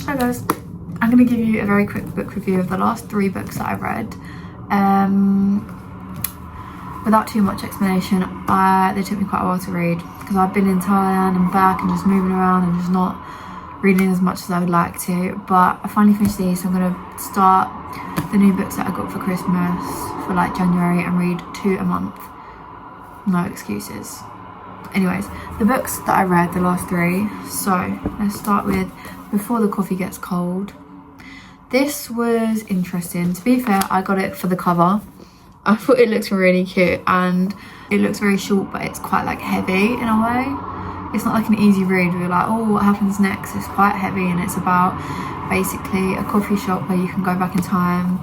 So guys, I'm going to give you a very quick book review of the last 3 books that I've read. Without too much explanation, they took me quite a while to read because I've been in Thailand and back and just moving around and just not reading as much as I would like to. But I finally finished these, so I'm going to start the new books that I got for Christmas for like January and read 2 a month. No excuses. Anyways, the books that I read, the last 3. So let's start with Before the Coffee Gets Cold. This was interesting. To be fair, I got it for the cover. I thought it looks really cute and it looks very short, but it's quite like heavy in a way. It's not like an easy read where you're like, oh, what happens next? It's quite heavy, and it's about basically a coffee shop where you can go back in time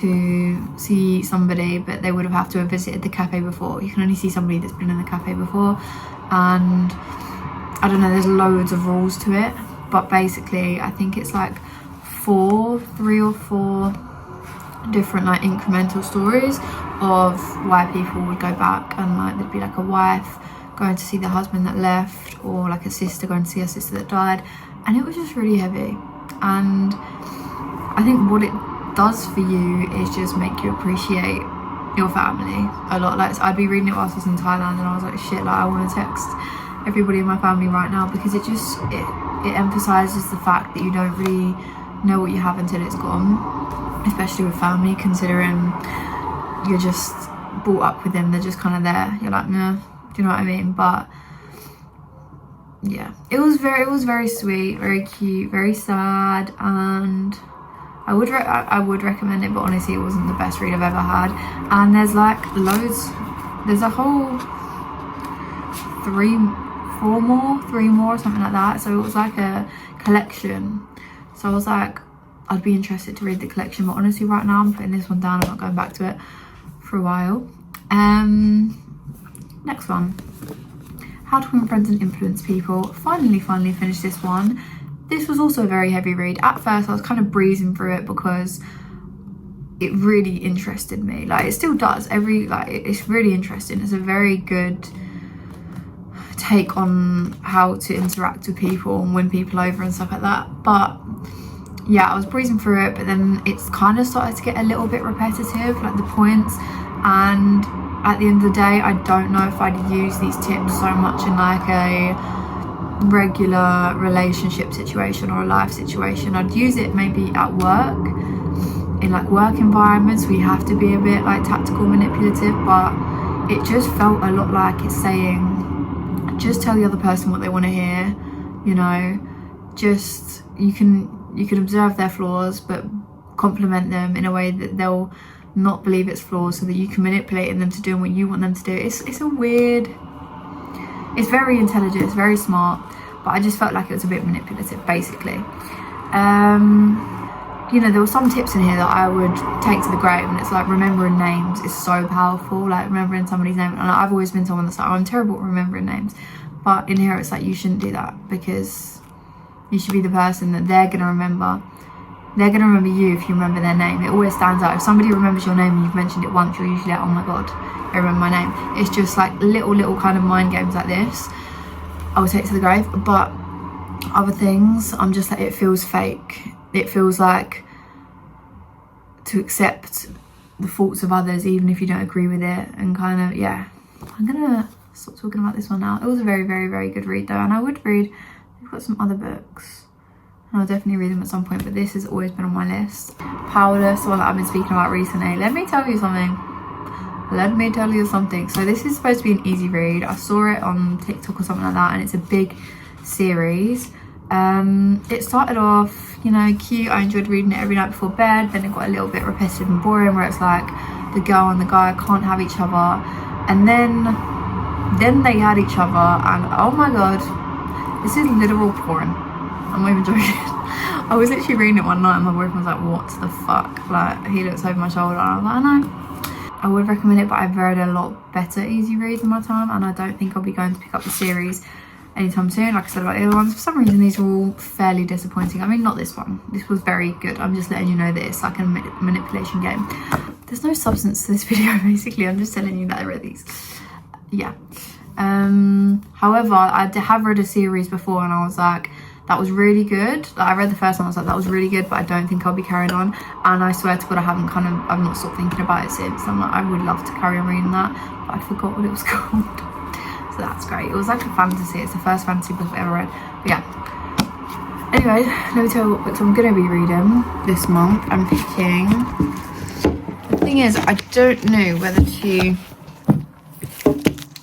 to see somebody, but they would have to have visited the cafe before. You can only see somebody that's been in the cafe before, and I don't know, there's loads of rules to it, but basically I think it's like 3 or 4 different like incremental stories of why people would go back, and like there'd be like a wife going to see the husband that left, or like a sister going to see her sister that died, and it was just really heavy. And I think what it does for you is just make you appreciate your family a lot. Like I'd be reading it whilst I was in Thailand and I was like, shit, like I want to text everybody in my family right now, because it emphasizes the fact that you don't really know what you have until it's gone, especially with family, considering you're just brought up with them. They're just kind of there. You're like, nah, do you know what I mean? But yeah, it was very sweet, very cute, very sad, and I would recommend it, but honestly it wasn't the best read I've ever had. And there's like loads, there's a whole 3 more or something like that, so it was like a collection. So I was like, I'd be interested to read the collection, but honestly right now I'm putting this one down. I'm not going back to it for a while. Next one, How to Win Friends and Influence People. Finally finished this one. This was also a very heavy read. At first I was kind of breezing through it because it really interested me. Like it still does. It's really interesting. It's a very good take on how to interact with people and win people over and stuff like that. But yeah, I was breezing through it, but then it's kind of started to get a little bit repetitive, like the points. And at the end of the day, I don't know if I'd use these tips so much in like a regular relationship situation or a life situation. I'd use it maybe at work, in like work environments where you have to be a bit like tactical, manipulative, but it just felt a lot like it's saying, just tell the other person what they want to hear, you know, just you can observe their flaws but compliment them in a way that they'll not believe it's flaws, so that you can manipulate them to doing what you want them to do. It's very intelligent, it's very smart, but I just felt like it was a bit manipulative basically. You know, there were some tips in here that I would take to the grave, and it's like remembering names is so powerful, like remembering somebody's name. And I've always been someone that's like, I'm terrible at remembering names, but in here it's like, you shouldn't do that, because you should be the person that they're gonna remember. They're gonna remember you if you remember their name. It always stands out. If somebody remembers your name and you've mentioned it once, you're usually like, oh my god, I remember my name. It's just like little kind of mind games like this I would take to the grave. But other things, I'm just like, it feels fake. It feels like to accept the faults of others even if you don't agree with it, and kind of, yeah. I'm gonna stop talking about this one now. It was a very good read though, and I would read, we've got some other books and I'll definitely read them at some point, but this has always been on my list. Powerless, the one that I've been speaking about recently. Let me tell you something. So this is supposed to be an easy read. I saw it on TikTok or something like that, and it's a big series. It started off, you know, cute. I enjoyed reading it every night before bed. Then it got a little bit repetitive and boring, where it's like the girl and the guy can't have each other, and then they had each other, and oh my god, this is literal porn. I'm not even joking. I was literally reading it one night and my boyfriend was like, what the fuck? Like, he looks over my shoulder, and I was like, I know. I would recommend it, but I've read a lot better easy reads in my time, and I don't think I'll be going to pick up the series anytime soon. Like I said about the other ones, for some reason these are all fairly disappointing. I mean, not this one. This was very good. I'm just letting you know that it's like a manipulation game. There's no substance to this video, basically. I'm just telling you that I read these. Yeah. However, I have read a series before, and I was like, that was really good. Like, I read the first one, I was like, that was really good, but I don't think I'll be carrying on. And I swear to God, I've not stopped thinking about it since. I'm like, I would love to carry on reading that, but I forgot what it was called. So that's great. It was like a fantasy. It's the first fantasy book I've ever read. But yeah. Anyway, let me tell you what books I'm going to be reading this month. I'm picking... The thing is, I don't know whether to...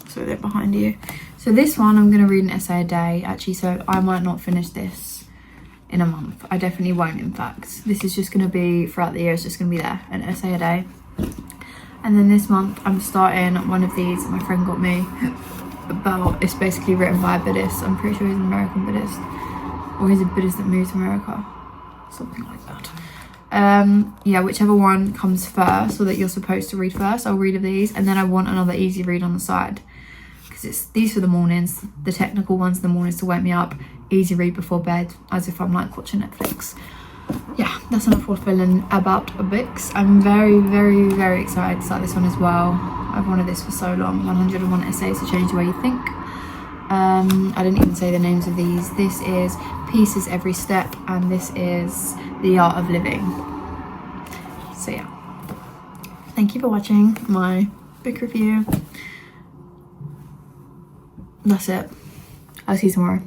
So they're behind you. So this one, I'm going to read an essay a day, actually, so I might not finish this in a month. I definitely won't, in fact. This is just going to be, throughout the year, it's just going to be there, an essay a day. And then this month, I'm starting one of these that my friend got me about, it's basically written by a Buddhist. I'm pretty sure he's an American Buddhist. Or he's a Buddhist that moved to America. Something like that. Yeah, whichever one comes first, or that you're supposed to read first, I'll read of these. And then I want another easy read on the side. It's these for the mornings, the technical ones in the mornings to wake me up, easy read before bed, as if I'm like watching Netflix. Yeah, that's enough for feeling about books. I'm very, very, very excited to start this one as well. I've wanted this for so long. 101 essays to change the way you think. I didn't even say the names of these. This is Pieces Every Step, and this is The Art of Living. So yeah, thank you for watching my book review. That's it. I'll see you tomorrow.